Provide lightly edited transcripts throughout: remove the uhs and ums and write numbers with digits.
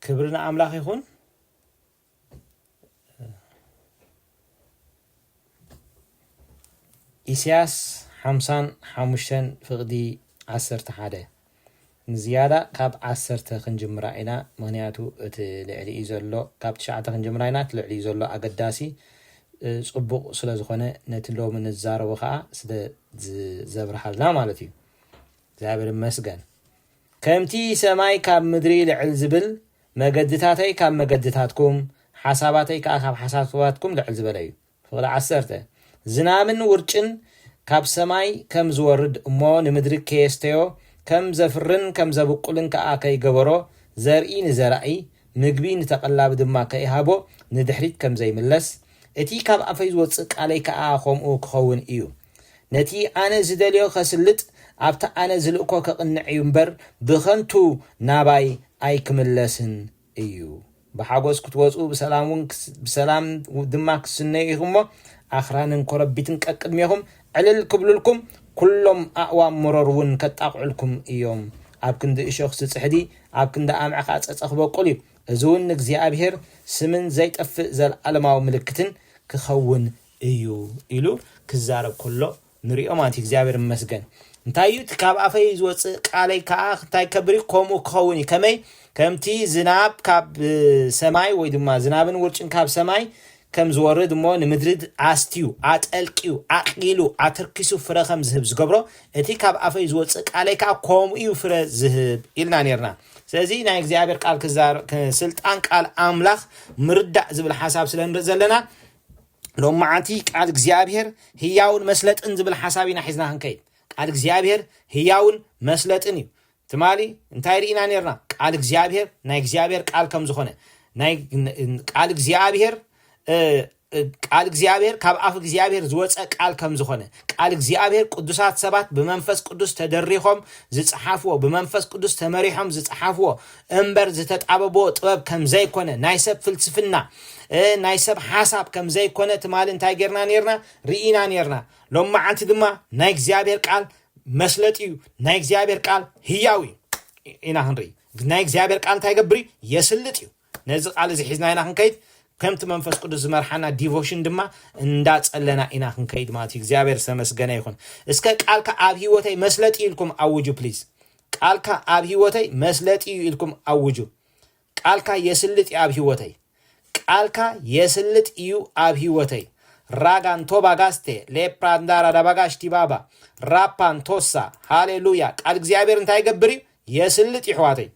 كبرنا أملاخ يخون إسياس حمسان حمشان فقدي عسرت حدا زيادة كاب عسرت خنجم رأينا مغنياتو لعلي إزولو كاب تشعة خنجم رأينا تلعلي إزولو أقداسي صبق سلا زخونة نتلو من الزار وخاء سلا زبر حالنا مالتي زابر المسجن كمتي سماي كاب مدري لعلزبل مقدتاتي كاب مقدتاتكم حساباتي كاب حساباتكم لعلزبلي فقد عسرته زنامن ورچن كاب سماي كم زورد مو نمدري كيستيو كم زفرن كم زبقلن كاكاي غبرو زرئين زرعي مغبين تقلاب دما كاي هابو ندحريت كم زي ملس اتي كاب افاي زوصق علي كا خمو كخون ايو نتي انا زدليو خسلط ابتا انا زلقو كقنعيو امبر بخنتو ناباي اي كملسن ايو بحاغوس كتوصو بسلام دما كسنيهمو اخرانن كربيتن قدميهم علل كبللكم كلهم اقوام مررون كتاقعلكم ايوم ابكند اشخ صحدي ابكند امعخ اصخبو قلي ازون እግዚአብሔር ስምን ዘይጠፍ ዘልዓለማው ምልክትን ክኸውን እዩ ኢሉ ክዛረብ ከሎ ንሪኦ ማለት እግዚአብሔር መስገን እንታዩት ካብ አፈይ ዝወጽ ቃለይ ካ እንታይ ከብሪ ኮሙ ክኸውን ከመይ ከምቲ ዝናብ ካብ ሰማይ ወይ ድማ ዝናብን ውርጭን ካብ ሰማይ كم زورد مو نمدرد عستيو عتلقيو عقيلو عتركيسو فرخم زهب زغبرو اتي كاب افاي زوصق عليكا كوم ايو فر زهب إلنا نيرنا ስለዚህ ናይ እግዚአብሔር ቃል ክዛር ስልጣን ቃል አምላኽ ምርዳእ ዝብል ሐሳብ ስለንርኢ ዘለና ሎማዓቲ ቃል እግዚአብሔር ህያውን መስለጥን ዝብል ሐሳቢና ሒዝና ክንከይድ ቃል እግዚአብሔር ህያውን መስለጥን እዩ ትማሊ እንታይ ሪኢና ነርና ቃል እግዚአብሔር ናይ እግዚአብሔር ቃል ከም ዝኾነ ናይ ቃል እግዚአብሔር ቃል እግዚአብሔር ካብ አፍ እግዚአብሔር ዝወፀ ቃል ከም ዝኾነ ቃል እግዚአብሔር ቅዱሳት ሰባት በመንፈስ ቅዱስ ተደሪኾም ዝጽሓፍዎ በመንፈስ ቅዱስ ተመሪሖም ዝጽሓፍዎ እንበር ዝተጣበቦ ጥበብ ከም ዘይኮነ ናይ ሰብ ፍልስፍና ናይ ሰብ ሐሳብ ከም ዘይኮነ ትማል እንታይ ጌርና ነርና ሪኢና ነርና ሎማዓንቲ ድማ ናይ እግዚአብሔር ቃል መስለጥ እዩ ናይ እግዚአብሔር ቃል ህያው ኢና ክንሪ ናይ እግዚአብሔር ቃል እንታይ ገብሪ የስልጥ እዩ ነዚ ቃል እዚ ሒዝና ኢና ክንከይድ كمت منفس قدس مرحنا ديفوشن دما እንዳጸለና ኢና ክንከይድ ማለት እግዚአብሔር ሰመስገና ይሁን እስከ ቃልካ አብ ህይወተይ መስለጥ ይልኩም አውጁ ፕሊዝ ቃልካ አብ ህይወተይ መስለጥ ይልኩም አውጁ ቃልካ የስልጥ አብ ህይወተይ ቃልካ የስልጥ እዩ አብ ህይወተይ ራጋን ቶባጋስቴ ለፕራንዳራ ዳባጋሽቲ ባባ ራፓን ቶሳ ሃሌሉያ ቃል እግዚአብሔር እንታይ ገብሪ የስልጥ ይحواتይ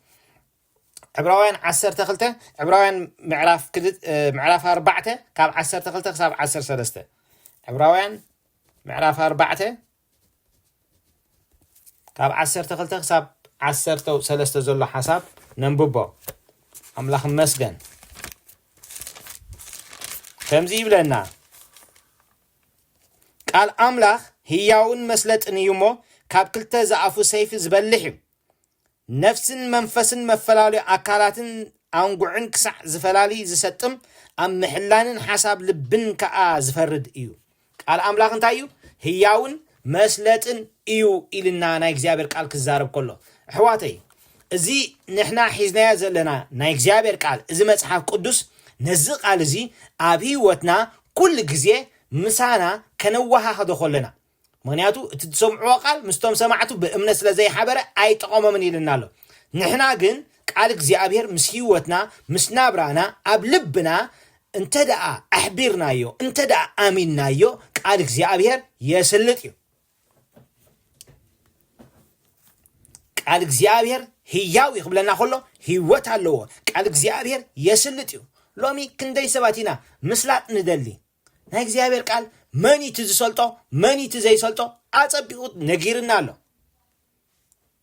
عبراوين 12 عبراوين معراف 4 كاب 12 كساب 13 عبراوين معراف 4 كاب 12 كساب 13 زلو حساب ننببو املاح مسجن كمزي بلنا قال املاح هياون مسلط نيمو كاب كلته زعفو سيف زبلحم نفسن منفسن مفلالي أكالاتن أنقعن كسع زفلالي زستم أم محلانن حساب لبن كأ زفرد إيو قال أملاك انتايو هياون مسلتن إيو إلنا نايك زيابر قال كزارب كله حواتي زي نحنا حيزنا زلنا نايك زيابر قال زي مصحف قدس نزق قال زي أبي وتنا كل جزية مسانا كنوها هذا خلنا مغنياتو تسمعوا قال مستوم سمعتو بأمنة لزي حبرة أي تقوم من يلنالو نحنا قن قال እግዚአብሔር مسيوتنا مسنابرانا أبلبنا انتدأ أحبيرنا يو انتدأ آميننا يو قال እግዚአብሔር يسلط يو قال እግዚአብሔር هياو يخبلنا خلو هيوت هلو قال እግዚአብሔር يسلط يو لومي كندي سباتينا مسلات ندلي ናይ እግዚአብሔር ቃል مني تزسلطو مني تزيسلطو أصبيوت نغيرنا له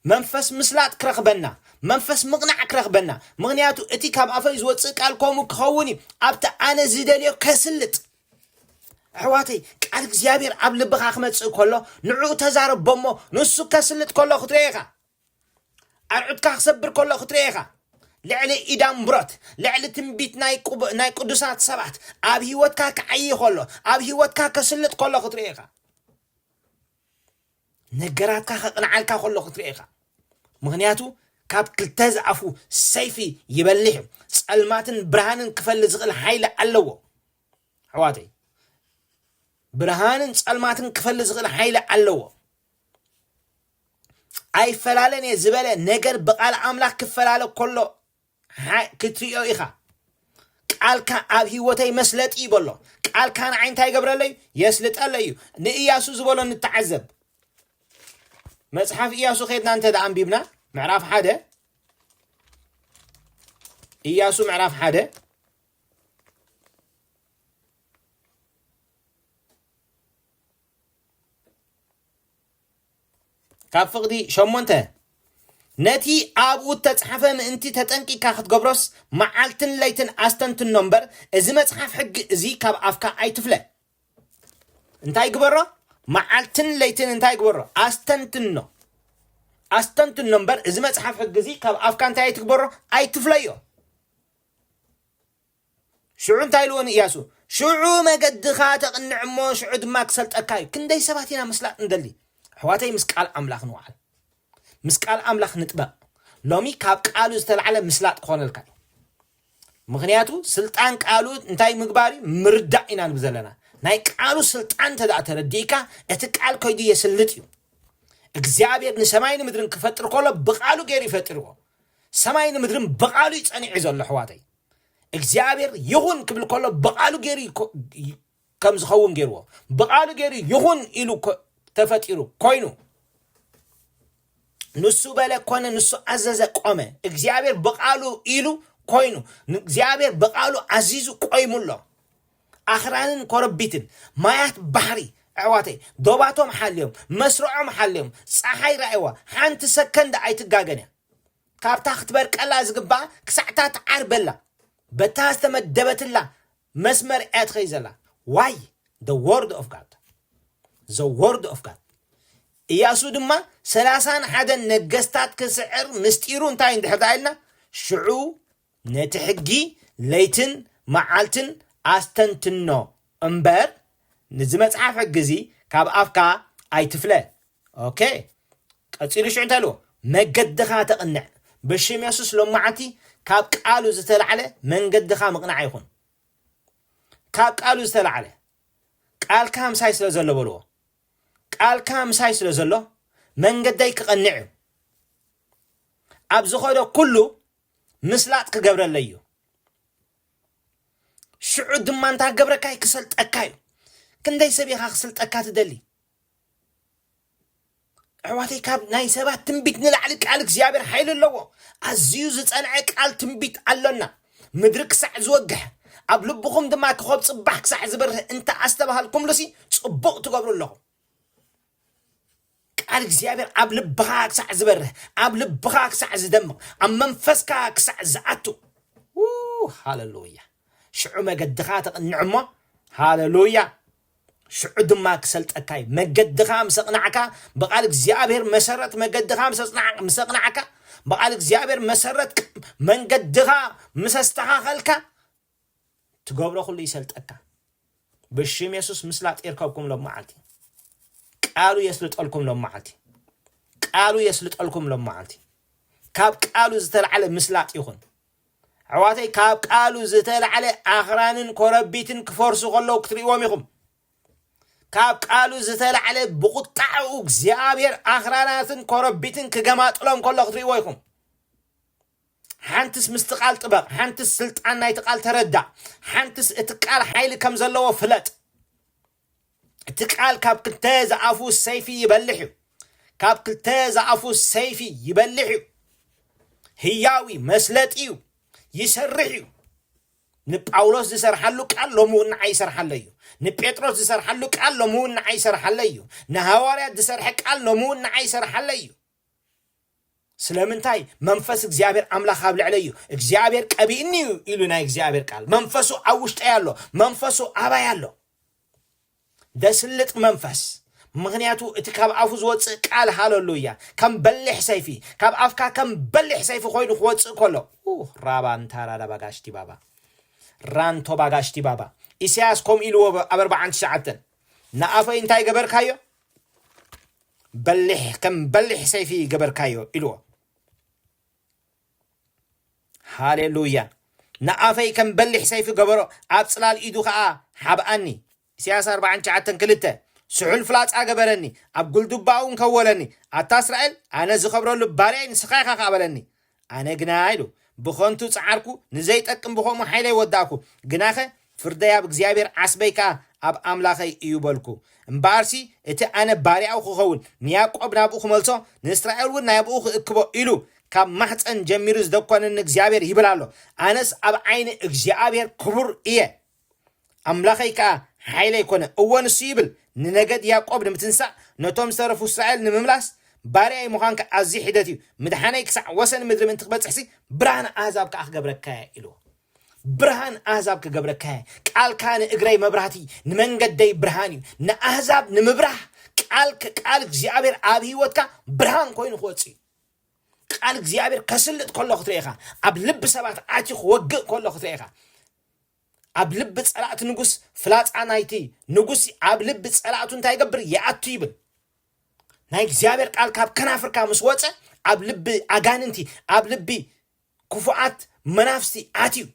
منفس مسلات كرخبنا منفس مقنع كرخبنا مغنياتو اتي كاب افاي زوص قال كومو كخوني ابتا انا زيدليو كسلط حواتي قال እግዚአብሔር اب لبخ اخمص كله نعو تزارب بمو نسو كسلط كله خطريخا ارعدك خسبر كله خطريخا لعلي إدام برات لعلي تنبيت ناي قدسات سبات أب هيوتكا كعي خلو أب هيوتكا كسلت كله خطريقا نقراتكا نعالكا خلو خطريقا مغنياتو ካብ ክልተ ዝኣፉ ሰይፊ ይበልሕ ጸልማትን ብርሃንን ክፈል ዝኽእል ሓይሊ ኣለዎ ኣሕዋተይ ብርሃንን ጸልማትን ክፈል ዝኽእል ሓይሊ ኣለዎ ኣይፈላለን ዝበለ ነገር ብቃል ኣምላኽ ክፈላለ ከሎ ክትሪኦ ኢኻ ቃልካ ኣብ ህይወተይ መስለጥ ይበሎ ቃልካ ንዓይ እንታይ ይገብረለይ የስልጠለዩ ንኢያሱ ዝበሎ ንተዓዘብ መጽሐፍ ኢያሱ ኸይድና እንተ አንቢብና ምዕራፍ 1 ኢያሱ ምዕራፍ 1 ካብ ፍቕዲ 8 ነቲ ኣብኡ ተጻሕፈ ምእንቲ ተጠንቂካ ክትገብሮስ መዓልትን ለይትን ኣስተንትኖ እምበር እዚ መጽሐፍ ሕጊ እዚ ካብ ኣፍካ ኣይትፍለ እንታይ ግበሮ መዓልትን ለይትን እንታይ ግበሮ ኣስተንትኖ እምበር እዚ መጽሐፍ ሕጊ እዚ ካብ ኣፍካ እንታይ ኣይትግበሮ ኣይትፍለዮ ሽዑ እንታይ ልዎን ኢያሱ ሽዑ መገድኻ ተቕንዕሞ ሽዑ ድማ ክሰልጠካ እዩ ክንደይ ሰባት ኢና ምስላጥ እንደሊ ኣሕዋተይ ምስ ቃል ኣምላኽ ንውዓል ምስ ቃል ኣምላኽ ንጥበቕ ሎሚ ካብ ቃሉ ዝተልዓለ ምስላጥ ክኾነልካ ምክንያቱ ስልጣን ቃሉ እንታይ ምግባር ምርዳእ ኢና ንብ ዘለና ናይ ቃሉ ስልጣን ተዳእ ተረዲእካ እቲ ቃል ኮይዱ የስልጥ እዩ እግዚአብሔር ንሰማይን ምድርን ክፈጥር ከሎ ብቃሉ ገይሩ ይፈጥርዎ ሰማይን ምድርን ብቃሉ ይጸኒዕ ዘሎ ኣሕዋተይ እግዚአብሔር ይኹን ክብል ከሎ ብቃሉ ገይሩ ከም ዝኸውን ገይርዎ ብቃሉ ገይሩ ይኹን ኢሉ ተፈጢሩ ኮይኑ ንሱ በለ ኮነ ንሱ አዘዘ ቆመ እግዚአብሔር በቃሉ ኢሉ ኮይኑ እግዚአብሔር በቃሉ አዚዙ ቆይሙሎ አኽራንን ኮረቢትን ማያት ባህሪ ኣሕዋተይ ዶባቶም ሓልዮም መስርዖም ሓልዮም ፀሓይ ራእዋ ሓንቲ ሰከንድ ኣይትጋገንያ ካብታ ክትበርቀላ ዝግባ ክሳዕታት ዓርበላ በታ ዝተመደበትላ መስመር እያ ትኸይ ዘላ ዋይ the word of God ኢያሱ ድማ 31 ነገስታት ክስዕር ምስጢሩ እንታይ እንድሕር ኢልና ሽዑ ነቲ ሕጊ ለይትን መዓልትን ኣስተንትኖ እምበር ንዚ መጽሓፍ ሕጊ እዚ ካብ ኣፍካ ኣይትፍለ ኦኬ ቀፂሉ ሽዑ እንታይ ኣልዎ መገድኻ ተቕንዕ ብሽም ኢየሱስ ሎማዓቲ ካብ ቃሉ ዝተልዓለ መንገድኻ ምቕናዕ ይኹን ካብ ቃሉ ዝተልዓለ ቃልካ ምሳይ ስለ ዘሎ በልዎ ቃልካ ምሳይ ስለ ዘሎ መንገደይ ክቐንዕ ኣብ ዝኸዶ ኩሉ ምስላጥ ክገብረለ እዩ ሽዑ ድማ እንታይ ገብረካ ክሰልጠካ እዩ ክንደይ ሰቢኻ ክሰልጠካ ትደሊ ኣሕዋተይ ካብ ናይ ሰባት ትንቢት ንላዕሊ ቃል እግዚአብሔር ሓይሊ ኣለዎ ኣዝዩ ዝጸንዐ ቃል ትንቢት ኣለና ምድሪ ክሳዕ ዝወግሕ ኣብ ልብኹም ድማ ክኸብ ጽባሕ ክሳዕ ዝበርህ እንተ ኣስተባሃልኩም ልሲ ጽቡቕ ትገብሩ ኣለኹም ቃል እግዚአብሔር ኣብ ልብኻ ክሳዕ ዝበርህ ኣብ ልብኻ ክሳዕ ዝደምቕ ኣብ መንፈስካ ክሳዕ ዝኣቱ ሃሌሉያ ሽዑ መገድኻ ተቕንዕሞ ሃሌሉያ ሽዑ ድማ ክሰልጠካ እዩ መገድኻ ምሰቕናዕካ በቃል እግዚአብሔር መሰረት መገድኻ ምሰቕናዕካ በቃል እግዚአብሔር መሰረት መንገድኻ ምሰስተኻኸልካ ትገብሮ ኩሉ ይሰልጠካ ብሽም ኢየሱስ ምስላጥ ይርከብኩም ሎማዓልቲ ቃሉ የስልጠልኩም ሎማዓልቲ ቃሉ የስልጠልኩም ሎማዓልቲ ካብ ቃሉ ዝተልዓለ ምስላጥ ይኹን ኣሕዋተይ ካብ ቃሉ ዝተልዓለ ኣኽራንን ኮረቢትን ክፈርሱ ከለዉ ክትሪእዎም ኢኹም ካብ ቃሉ ዝተልዓለ ብቁጣዑ እግዚአብሔር ኣኽራናትን ኮረቢትን ክገማጥሎም ከሎ ክትሪእዎ ኢኹም ሓንትስ ምስቲ ቃል ጥበቕ ሓንትስ ስልጣን ናይቲ ቃል ተረዳእ ሓንትስ እቲ ቃል ሓይሊ ከም ዘለዎ ፍለጥ እቲ ቃል ካብ ክልተ ዝኣፉ ሰይፊ ይበልሕ እዩ ካብ ክልተ ዝኣፉ ሰይፊ ይበልሕ እዩ ህያዊ መስለጥ እዩ ይሰርሕ እዩ ንጳውሎስ ዝሰርሓሉ ቃል ሎሚ እውን ንዓይ ይሰርሓለ እዩ ንጴጥሮስ ዝሰርሓሉ ቃል ሎሚ እውን ንዓይ ይሰርሓለ እዩ ንሃዋርያት ዝሰርሐ ቃል ሎሚ እውን ንዓይ ይሰርሓለ እዩ ስለምንታይ መንፈስ እግዚአብሔር አምላኽ ኣብ ልዕለ እዩ እግዚአብሔር ቀቢእኒ ኢሉ ናይ እግዚአብሔር ቃል መንፈሱ ኣብ ውሽጠይ ኣሎ መንፈሱ ኣባይ ኣሎ ደስልጥ መንፈስ ምክንያቱ እቲ ካብ ኣፉ ዝወፅእ ቃል ሃሌሉያ ከም በሊሕ ሰይፊ ካብ ኣፍካ ከም በሊሕ ሰይፊ ኮይኑ ክወፅእ ከሎ ራባንታራዳ ባጋሽቲ ባባ ራንቶ ባጋሽቲ ባባ ኢሳያስ ከም ኢልዎ ኣብ 49 ንኣፈይ እንታይ ገበርካዮ በሊሕ ከም በሊሕ ሰይፊ ገበርካዮ ኢልዎ هاليلويا نعافي كم بلح سيف قبره أبصلال إيدو خاء حبأني سياسة 4 كلته سحول فلات أقبلني أبقول دباون كولني أتاسرائيل أنا زخبرو لبارين سخايخا قابلني أنا قنايلو بخونتو تعاركو نزيت أكم بخومو حيلي وداكو قناخة فرديا بكزيابير عسبيكا أب أملاخي إيوبالكو مبارسي إتي أنا باري أو خول نياكو أبنابو خمالسو نسرائيل ونايبو إكبو إلو كاب محتن جميرز دقوان إن إكزيابير يبلالو أنس أب عين إكزيابير كبر إيه أملاخي كا حيلي يكون أول سيبل ننجد ياقوب نمتنسع نتوم صرفوا إسرائيل نمملاس باري أي مخانك أزي حدتي مدحانا يكسع وسن مدري من تقبل تحسي برهان أعزاب كأخ قبرك إلو برهان أعزاب كقبرك قال كان إجري مبرهتي نمنجد دي برهاني نأعزاب نمبره قال زيابير أبي وتك برهان كوين خوتي قال زيابير كسلت كل خطريخة أب لب سبات عاتيخ وق كل خطريخة أب لب صلاة نجوس فلات عنايتي نجوس أب لب صلاة تنتهي قبر يعتيبل نايك زيابير قال كاب كنافر كامسوات أب لب أجاننتي أب لبي كفوات منافسي عاتيو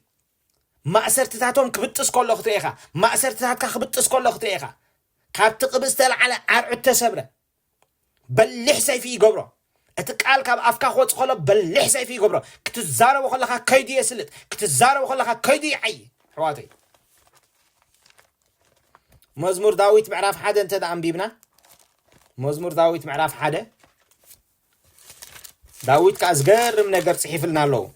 ما أسرتتاتهم كبتس كل خطريخة ما أسرتتات كبتس كل خطريخة كاب تقبستل على عرعد تسبره بلح سيفي قبره اتقال كاب أفكا خوت خلا بلح سيفي قبره كتزارة وخلها كيدي يسلت كتزارة وخلها كيدي عي حواتي مزمور داويت معراف حدا انت دا أنبيبنا مزمور داويت معراف حدا داويت كأزقر من نقر صحيف لنا له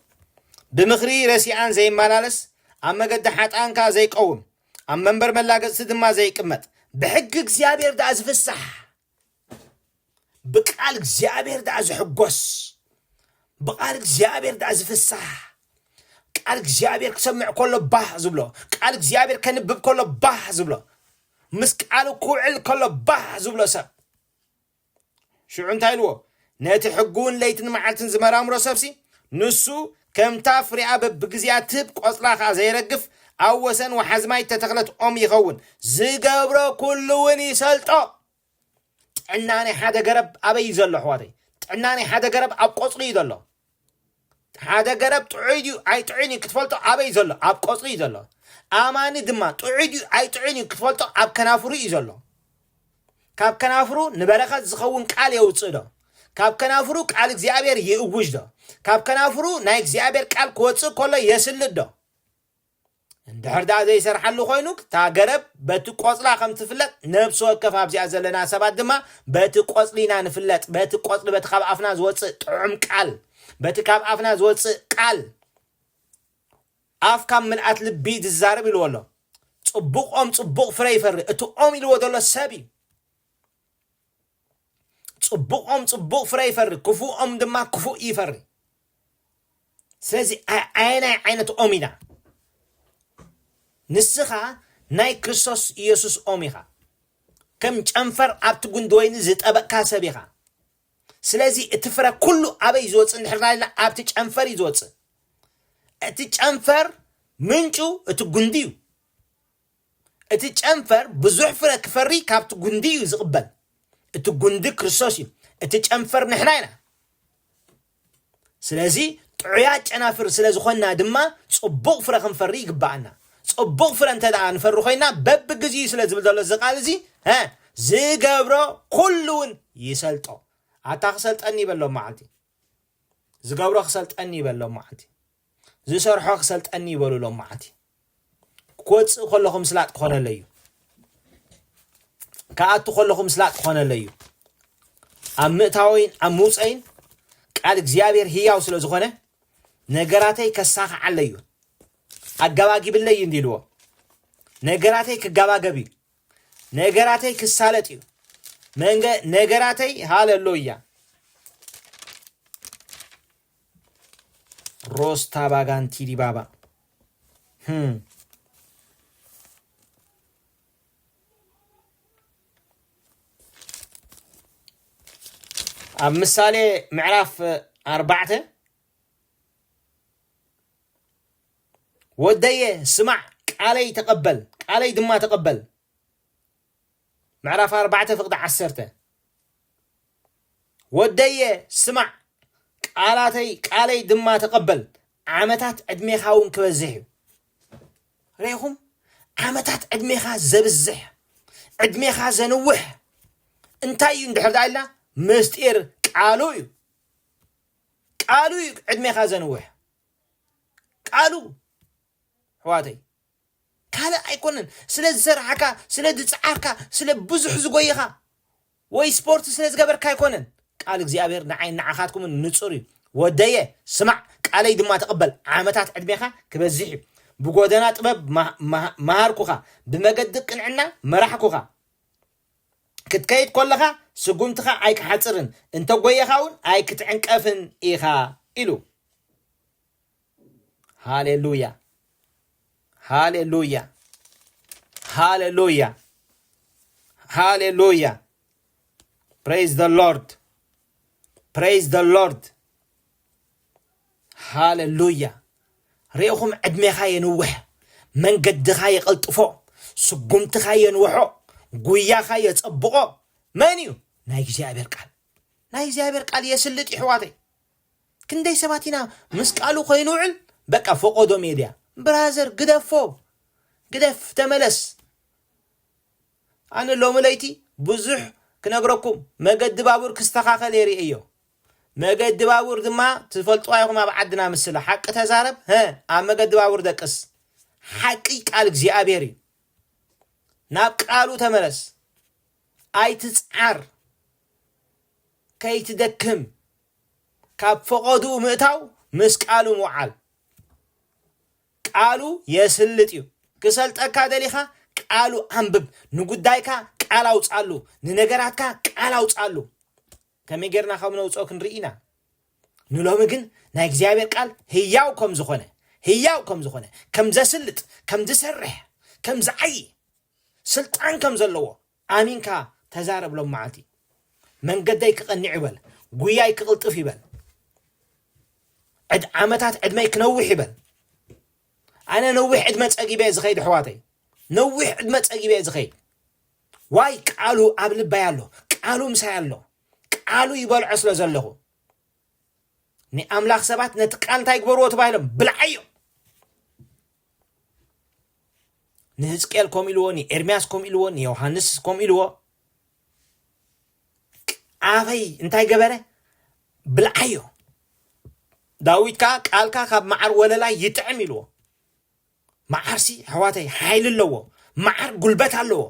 بمخري رسيعان زي مالالس أما قد حاتان كا زي قوم أما منبر ملاقت سدما زي كمت بحقك زيابير دا أزفسح بقالك زيابير دا أزحقوس بقالك زيابير دا أزفسح قالك زيابير كسمع كله باه زبلو قالك زيابير كنبب كله باه زبلو مسك قالو كوعل كله باه زبلو سب شو عنتايلو ناتي حقون ليتن معالتن زمرام رسبسي نسو كم تافري أبب بقزيات تبق أصلاخا زي رقف أوسن وحزماي تتغلت يخون زيقابرو كلوني سلطو عناني حدا قرب أبي يزلو حواتي عناني حدا قرب أب قصري يزلو حدا قرب تعيدي أي تعيني كتفلتو أبي يزلو أب قصري يزلو أماني دما تعيدي أي تعيني كتفلتو أب كنافرو يزلو كاب كنافرو نبرخت زخون قال يوصدو كاب كنافرو قال زيابير يوجدو كاب كنافرو نايك زيابير قال كوصو كله يسلدو اندحر دا زي سرحلو خوينوك تا قرب باتو قوصلا خم تفلت نفسو وكف ابزي ازلنا سبات دما باتو قوصلينا نفلت باتو قوصل باتخاب افنا زوص طعم قال باتكاب افنا زوص قال اف كام ملعت لبي تزارب يلولو صبوق فري فري اتو ام يلودلو سبي صبوق فري فري كفو ام دما كفو يفري سلازي عينة أمينا نسخة ناي كريستوس يسوس أميها كم جنفر أبتقون دوين زيت أبا كاسبيها سلازي اتفرا كله أبا يزوتس نحرنا لنا أبتج أنفر يزوتس اتج أنفر منشو اتقون ديو اتج أنفر بزحفر كفري كابتقون ديو زقبل اتقون دي كريستوسي اتج أنفر نحرنا سلازي عياج أنا فر سلازو خلنا دما صبغ فرا خنفري قبعنا صبغ فرا انت دعا نفرو خينا بب قزي سلازو بدل الزقال زي ها زي قابرو كلون يسلطو عطا خسلت أني بلو معتي زي قابرو خسلت أني بلو معتي زي سرحو خسلت أني بلو لو معتي كوتس خلوكم سلات خوانا ليو كأتو خلوكم سلات خوانا ليو أم مئتاوين أم موسعين قالك زيابير هياو سلازو خوانا نجاراتي كساخ عليو أجواجي باللي ينديلوا نجاراتي كجواجبي نجاراتي كسالتيو نجاراتي هاللويا روستا باغان تيري بابا مثالي معرف 4 وديه سمع قالي تقبل قالي دما تقبل معرف 4 فقد 10 وديه سمع قالي دما تقبل ዓመታት ዕድሜኻውን ክበዝሕ ረይኹም ዓመታት ዕድሜኻ ዘብዝሕ ዕድሜኻ ዘንውሕ እንታይ እዩ እንድሕር ዳኢልና ምስጢር ቃሉ እዩ ዕድሜኻ ዘንውሕ ቃሉ ሕዋተይ ካለ ኣይኮነን ስለ ዝሰርሓካ ስለ ዝፅዓርካ ስለ ብዙሕ ዝጎይኻ ወይ ስፖርት ስለ ዝገበርካ ኣይኮነን ቃል እግዚአብሔር ንዓይ ንዓኻትኩም ንጹር እዩ ወደየ ስማዕ ቃለይ ድማ ተቀበል ዓመታት ዕድሜኻ ክበዝሕ ብጎደና ጥበብ መሃርኩኻ ብመገዲ ቅንዕና መራሕኩኻ ክትከይድ ኮለኻ ስጉምትኻ ኣይክሓፅርን እንተጎየኻውን ኣይክትዕንቀፍን ኢኻ ኢሉ ሃሌሉያ ሃሌሉያ ሃሌሉያ ሃሌሉያ praise the lord praise the lord ሃሌሉያ ريخم عدمي خاي نوح من قد خاي قلطفو سقمت خاي نوحو قويا خاي يتصبقو مانيو ناي እግዚአብሔር ቃል ناي እግዚአብሔር ቃል يسلط يحواتي كندي سباتينا مسقالو خينوعل بقى فوقودو ميديا برازر قدف تملس انا لو مليتي بزح كنغركم ما قد بابور كستخاخل يري ايو ما قد باور دما تفلطوا ياكم بعدنا مسله حق تزارب ما قد باور دقس حقي قال እግዚአብሔር ናብ ቃሉ ተመለስ ኣይትጻር ከይትደክም ካብ ፈቆዱ ምእታው ምስ ቃሉ ሙዓል ቃሉ የስልጥ እዩ ክሰልጠካ ደሊኻ ቃሉ አንብብ ንጉዳይካ ቃል አውጻሉ ንነገራትካ ቃል አውጻሉ ከመገርና ከምነው ጾክ ንርኢና ንሎም ግን ናይ እግዚአብሔር ቃል ህያው ከም ዝኾነ ከም ዘስልጥ ከም ዝሰርሕ ከም ዝዓይ ስልጣን ከም ዘለዎ አሚንካ ተዛረብሎም ማዓልቲ መንገደይ ክቀንዕ ይበል ጉያይ ክቅልጥፍ ይበል ዓመታት ዕድመይ ክነውሕ ይበል አነ ነውሕ ዕድመ ፀጊበ ዝኸይድ ሕዋተይ ነውሕ ዕድመ ፀጊበ ዝኸይድ ዋይ ቃሉ ኣብ ልባይ ኣሎ ቃሉ ምሳይ ኣሎ ቃሉ ይበልዖ ስለ ዘለኹ ንኣምላኽ ሰባት ነቲ ቃል እንታይ ግበርዎ ተባሂሎም ብልዓዮ ንሕዝቅኤል ከም ኢልዎ ንኤርምያስ ከም ኢልዎ ንዮሃንስ ከም ኢልዎ ኣፈይ እንታይ ገበረ ብልዓዮ ዳዊትካ ቃልካ ካብ መዓር ወለላይ ይጥዕም ኢልዎ መዓርሲ ሕዋተይ ሓይሊ ኣለዎ መዓር ጉልበት ኣለዎ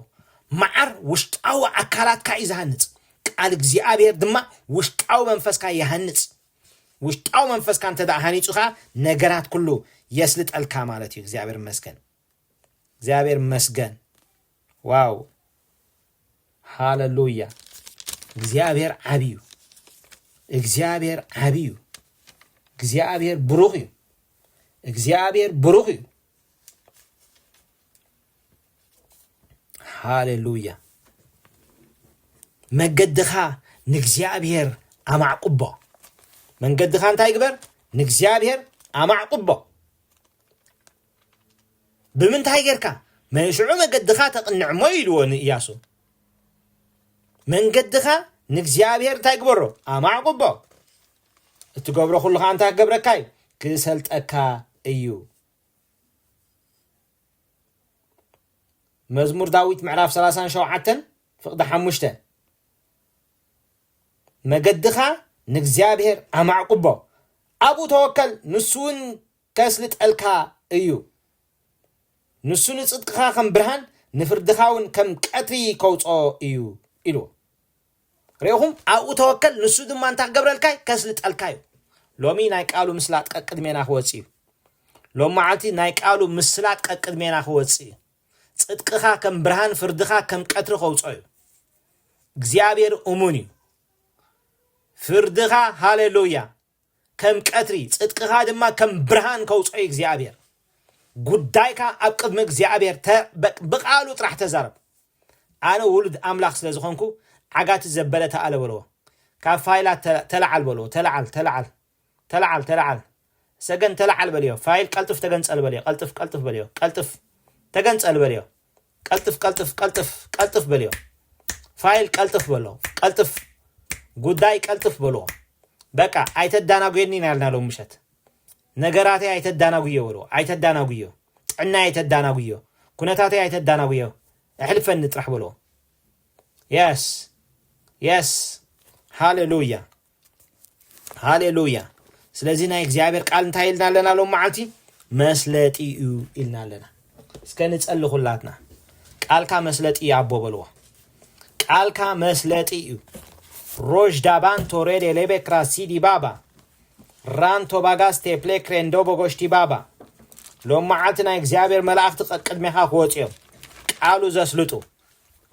መዓር ውሽጣዊ ኣካላትካ እዩ ዝሃንፅ ቃል እግዚአብሔር ድማ ውሽጣዊ መንፈስካ ይሃንፅ ውሽጣዊ መንፈስካ እንተዳ ሃኒጹኻ ነገራት ኩሉ የስልጠልካ ማለት እዩ እግዚአብሔር መስገን ዋው ሃሌሉያ እግዚአብሔር ዓቢዩ እግዚአብሔር ብሩኽ እዩ ሃሌሉያ መንገድኻ ንእግዚአብሔር ኣማዕቁቦ መንገድኻ እንታይ ግበር ንእግዚአብሔር ኣማዕቁቦ ብምንታይ ጌርካ መንሽዑ መንገድኻ ተቕንዕሞ ኢልዎ ንኢያሱ መንገድኻ ንእግዚአብሔር እንታይ ግበሮ ኣማዕቁቦ እትገብሮ ኩሉኻ እንታይ ክገብረካ እዩ ክሰልጠካ እዩ መዝሙር ዳዊት ምዕራፍ 37 ፍቅዲ 5 መገድኻ ንእግዚአብሔር ኣማዕቁቦ አቡ ተወከል ንሱን ከስልጠልካ እዩ ንሱ ንጽድቅኻ ከም ብርሃን ንፍርድኻውን ከም ቀትሪ ከውጾ እዩ ኢልዎ ረይኹም አቡ ተወከል ንሱ ድማ እንታይ ክገብረልካ ከስልጠልካ እዩ ሎሚ ናይ ቃሉ ምስላጥ ቀቅድሜና ክወጽእ እዩ ሎም መዓልቲ ናይ ቃሉ ምስላጥ ቀቅድሜና ክወጽእ እዩ ጽድቅኻ ከም ብርሃን ፍርድኻ ከም ቀትሪ ከውጾ እዩ እግዚአብሔር እሙን እዩ ፍርድኻ ሃሌሉያ ከም ቀትሪ ጽድቅኻ ድማ ከም ብርሃን ከውጾ እዩ እግዚአብሔር ጉዳይካ ኣብ ቅድሚ እግዚአብሔር ብቃሉ ጥራሕ ተዛረብ ኣነ ውሉድ ኣምላኽ ስለ ዝኾንኩ ዓጋት ዘበለ ተኣለ በልዎ ካብ ፋይላት ተለዓል በልዎ ተለዓል ሰገን ተለዓል በልዮ ፋይል ቀልጥፍ ተገንጸል በልዮ ቀልጥፍ በልዮ ቀልጥፍ ተገንጸል በልዮ ቀልጥፍ በልዮ ፋይል ቀልጥፍ በልዮ ቀልጥፍ ጉዳይ ቀልጥፍ በልዎ በቃ ኣይተዳናጎየኒ ያልናለው ምሸት ነገራቴ ኣይተዳናጉዮ ወሎ ኣይተዳናጉዮ ጥዕና ኣይተዳናጉዮ ኩነታቴ ኣይተዳናጉዮ እሕልፈን ጥራሕ ብሎ yes ሃሌሉያ ሃሌሉያ ስለዚህ ናይ እግዚአብሔር ቃል እንታይ ኢልና ኣለና ሎ መዓልቲ መስለጢ እዩ ኢልና ኣለና እስከ ንጸሊ ሁላትና ቃልካ መስለጢ አቦ በልዋ ቃልካ መስለጢ እዩ ሮጅ ዳባን ቶሬድ ኤሌቤክራ ሲዲ ባባ ራንቶ ባጋስቴ ፕሌክሬንዶ ቦጎሽቲ ባባ ሎ መዓልቲ ናይ እግዚአብሔር መላእክት ቅድሜኻ ክወፅዮም ቃሉ ዘስልጡ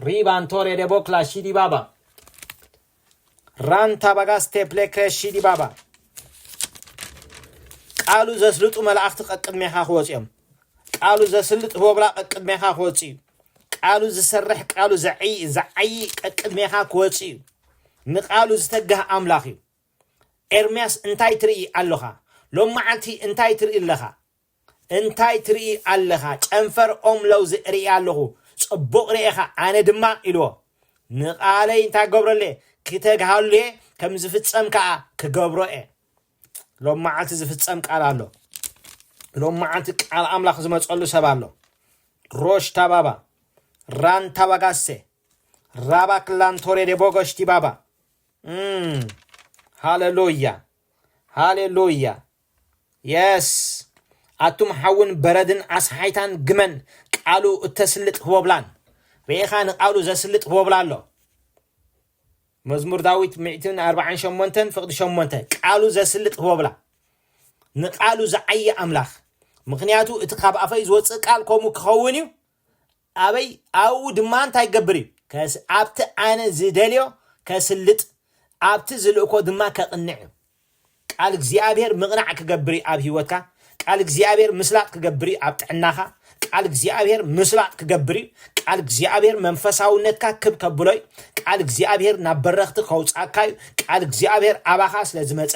ሪባን ቶሬድ ቦክላ ሲዲ ባባ ራንታ ባጋስቴ ፕሌክሬ ሲዲ ባባ ቃሉ ዘስልጡ መላእክት ቅድሜኻ ክወፅዮም ቃሉ ዘስልጥ ወብላ ቅድሜኻ ክወፅዩ ቃሉ ዝሰርሕ ቃሉ ዘዓይ ቅድሜኻ ክወፅዩ ንቃሉ ዝተገህ ኣምላኽ እዩ ኤርምያስ እንታይ ትርኢ ኣለኻ ሎም መዓልቲ እንታይ ትርኢ ኣለኻ እንታይ ትርኢ ኣለኻ ጨንፈር ኦም ለውዝ ርኢ ኣለኹ ጽቡቕ ርኢኻ ኣነ ድማ ኢልዎ ንቃለይ እንታይ ገብረለ ክተግሃሉ ከም ዝፍጸም ከዓ ክገብሮ ሎም መዓልቲ ዝፍጸም ቃል ኣሎ ሎም መዓልቲ ቃል ኣምላኽ ዝመጸሉ ሰብ ኣሎ ሮሽ ታባባ ራን ታባጋሴ ራባክላን ቶሬደ ቦጎሽቲ ባባ ሃሌሉያ ሃሌሉያ የስ ኣቱም ሓውን በረድን ኣስሓይታን ግመን ቃሉ እተስልጥ ህወብላን ርኢኻ ንቃሉ ዘስልጥ ህወብላ ኣሎ መዝሙር ዳዊት 148 ፍቅዲ 8 ቃሉ ዘስልጥ ህወብላ ንቃሉ ዝዓይ ኣምላኽ ምክንያቱ እቲ ካብ ኣፈይ ዝወፅእ ቃል ከምኡ ክኸውን እዩ ኣበይ ኣው ድማ እንታይ ገብር እዩ ኣብቲ ኣነ ዝደልዮ ከስልጥ ኣብቲ ዝልእኮ ድማ ከቕንዕ ቃል እግዚአብሔር ምቕናዕ ክገብር ኣብ ህይወትካ ቃል እግዚአብሔር ምስላጥ ክገብር ኣብ ጥዕናኻ ቃል እግዚአብሔር ምስላጥ ክገብር ቃል እግዚአብሔር መንፈሳውነትካ ክብ ከብሎይ ቃል እግዚአብሔር ናብ በረኽቲ ከውጻካዩ ቃል እግዚአብሔር ኣባኻ ስለ ዝመፀ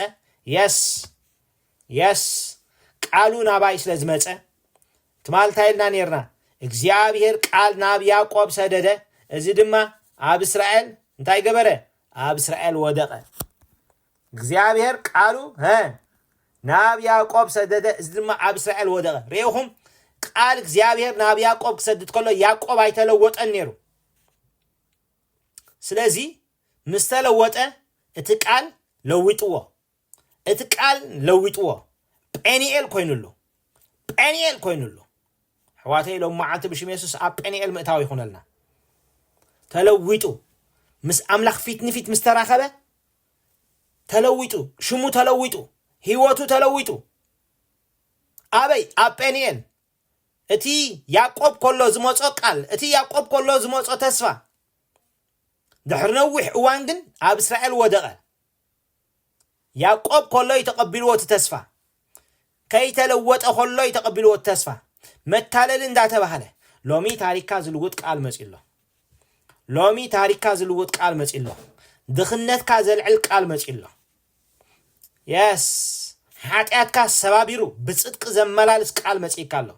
የስ ቃሉ ናባይ ስለ ዝመፀ ትማልታይልና ነርና እግዚአብሔር ቃል ናብ ያዕቆብ ሰደደ እዚ ድማ ኣብ እስራኤል እንታይ ገበረ ኣብ እስራኤል ወደቀ እግዚአብሔር ቃሉ ናብ ያዕቆብ ሰደደ እዚ ድማ ኣብ እስራኤል ወደቀ ሪኢኹም ቃል እግዚአብሔር ናብ ያዕቆብ ክሰድድ ከሎ ያዕቆብ ኣይተለወጠን ነይሩ ስለዚ ምስተለወጠ እቲ ቃል ለዊጥዎ እቲ ቃል ለዊጥዎ ጴኒኤል ኮይኑሉ ሕዋተይ ሎም መዓልቲ ብሽም ኢየሱስ ኣብ ጴኒኤል ምእታው ይኹነልና ተለዊጡ ምስ ኣምላኽ ፊት ንፊት ምስተራኸበ ተለዊጡ ሽሙ ተለዊጡ ህይወቱ ተለዊጡ ኣበይ ኣብ ጴኒኤል እቲ ያዕቆብ ከሎ ዝመጾ ቃል እቲ ያዕቆብ ከሎ ዝመጾ ተስፋ ድሕሪ ነዊሕ እዋን ግን ኣብ እስራኤል ወደቀ ያዕቆብ ከሎ ይተቀቢልዎ እቲ ተስፋ ከይተለወጠ ከሎ ይተቀቢልዎ እቲ ተስፋ መታለል እንዳተባሃለ ሎሚ ታሪካ ዝልውጥ ቃል መጽኢሎ ሎሚ ታሪካ ዝልውጥ ቃል መጽኢሎ ድኽነትካ ዘልዕል ቃል መጽኢሎ የስ ሓጢአትካ ሰባቢሩ ብጽድቅ ዘመላልስ ቃል መጽኢካ ኣሎ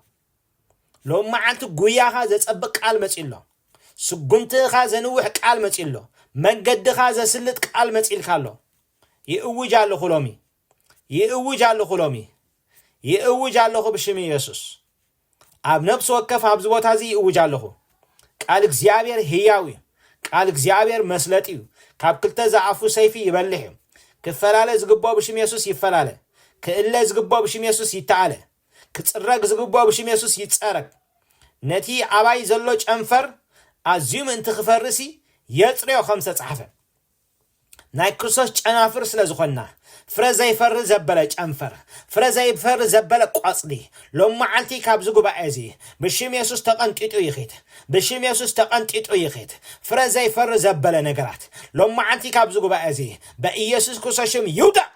ሎም መዓልቲ ጉያኻ ዘጸብቕ ቃል መጽኢሎ ስጉምትኻ ዘንውሕ ቃል መጽኢሎ መንገድኻ ዘስልጥ ቃል መጽኢልካ ኣሎ ይእውጅ ኣለኹ ሎሚ ይእውጅ ኣለኹ ብሽም ኢየሱስ ኣብ ነፍሲ ወከፍ ኣብዚ ቦታ እዚ ይእውጅ ኣለኹ ቃል እግዚአብሔር ህያው እዩ ቃል እግዚአብሔር መስለጥ እዩ ካብ ክልተ ዝኣፉ ሰይፊ ይበልሕ እዩ ክፈላለ ዝግቦ ብሽም ኢየሱስ ይፈላለ ክእለ ዝግቦ ብሽም ኢየሱስ ይተኣለ ክጽረግ ዝግቦ ብሽም ኢየሱስ ይጸረግ ነቲ ኣባይ ዘሎ ጨንፈር ኣዝዩ ምእንቲ ክፈርሲ የጽርዮ ከም ዝተጻሕፈ ናይ ክርስቶስ ጨናፍር ስለ ዝኾንና ፍረ ዘይፈሪ ዘበለ ጨንፈር ፍረ ዘይፈሪ ዘበለ ቆጽሊ ሎም መዓልቲ ካብ ዝጉባኤ እዚ ብሽም ኢየሱስ ተቐንጢጡ ይኸድ ፍረ ዘይፈሪ ዘበለ ነገራት ሎም መዓልቲ ካብ ዝጉባኤ እዚ በኢየሱስ ክርስቶስ ሽም ይውዳቕ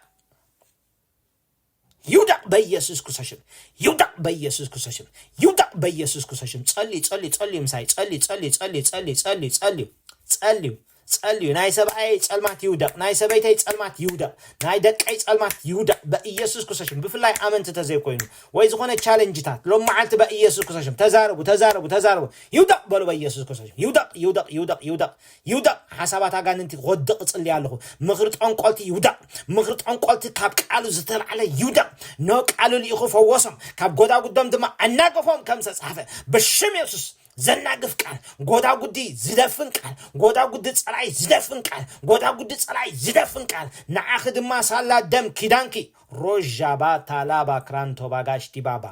በኢየሱስ ክርስቶስ ሽም ይውዳቕ በኢየሱስ ክርስቶስ ሽም ጸልዩ ምሳይ ጸልዩ ጸልዩ ናይ ሰብኣይ ጸልማት ይውደቕ ናይ ሰበይተይ ጸልማት ይውደቕ ናይ ደቀይ ጸልማት ይውደቕ በኢየሱስ ክርስቶስ ብፍላይ ኣመንቲ ተዘይኮይኑ ወይ ዝኾነ ቻሌንጅታት ሎም መዓልቲ በኢየሱስ ክርስቶስ ተዛረቡ ይውደቕ በሉ በኢየሱስ ክርስቶስ ይውደቕ ሓሳባት ኣጋንንቲ ወድቕ ጽልይ ኣለኹ ምኽሪ ጠንቆልቲ ይውደቕ ምኽሪ ጠንቆልቲ ካብ ቃሉ ዝተልዓለ ይውደቕ ኖ ቃሉ ልኢኹ ፈወሶም ካብ ጎዳጉዶም ድማ ኣናገፎም ከም ዝተጻሕፈ በሽም ኢየሱስ ዘናግፍ ቃል ጎዳጉዲ ዝደፍን ቃል ጎዳጉዲ ጸላይ ዝደፍን ቃል ጎዳጉዲ ጸላይ ዝደፍን ቃል ንዓኺ ድማ ሳላ ደም ኪዳንኪ ሮዣባ ታላባ ክራንቶ ባጋሽ ዲባባ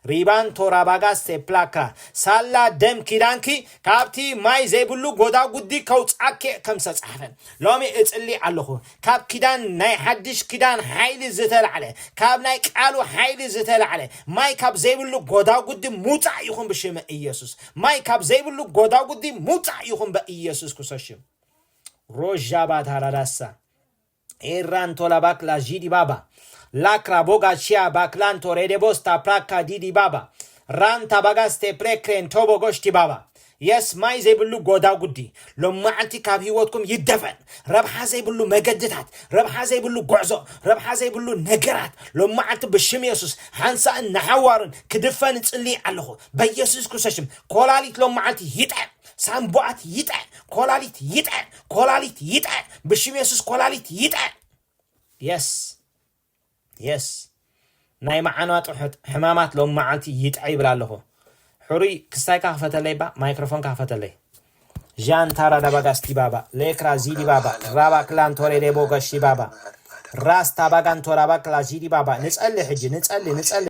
ሪባን ቶራባጋ ሴፕላካ ሳላ ደም ኪዳንኪ ካብቲ ማይ ዘይብሉ ጎዳጉዲ ከውጻኬ ከም ዝተጻሕፈ ሎሚ እጽሊ ኣለኹ ካብ ኪዳን ናይ ሓድሽ ኪዳን ሓይሊ ዝተልዓለ ካብ ናይ ቃሉ ሓይሊ ዝተልዓለ ማይ ካብ ዘይብሉ ጎዳጉዲ ሙጻእ ይኹን ብሽም ኢየሱስ ማይ ካብ ዘይብሉ ጎዳጉዲ ሙጻእ ይኹን በኢየሱስ ክርስቶስ ሮዣባ ታራዳሳ ኤራን ቶላባክ ላጂዲ ባባ Lakra boga chia baklanto redebosta praka didi baba. Ranta bagaste prekren tobo goshti baba. Yes, my zebulu goda gudi. Lo ma'anti kab hiwotkum yiddafan. Rab hazebulu megadditat. Rab hazebulu gu'zo. Rab hazebulu negerat. Lo ma'anti bishim yesus. Hansa nahawaran. Kidifan tsili allahu. Ba yesus kusashim. Kolalit lo ma'anti yit'a. Sambuat yit'a. Kolalit yit'a. Kolalit yit'a. Bishim yesus kolalit yit'a. Yes. ናይ ማዓናት ሕማማት ሎም ማዓልቲ ይጥዓይ ብላ ኣለኹ ሕሩይ ክስታይ ካፈተለይ ባ ማይክሮፎን ካፈተለይ ጃን ታራ ዳባጋስቲ ባባ ሌክራ ዚዲ ባባ ራባ ክላን ቶሬ ደቦ ጋሺ ባባ ራስ ታባጋን ቶራባ ክላ ዚዲ ባባ ንጸልይ ሕጂ ንጸልይ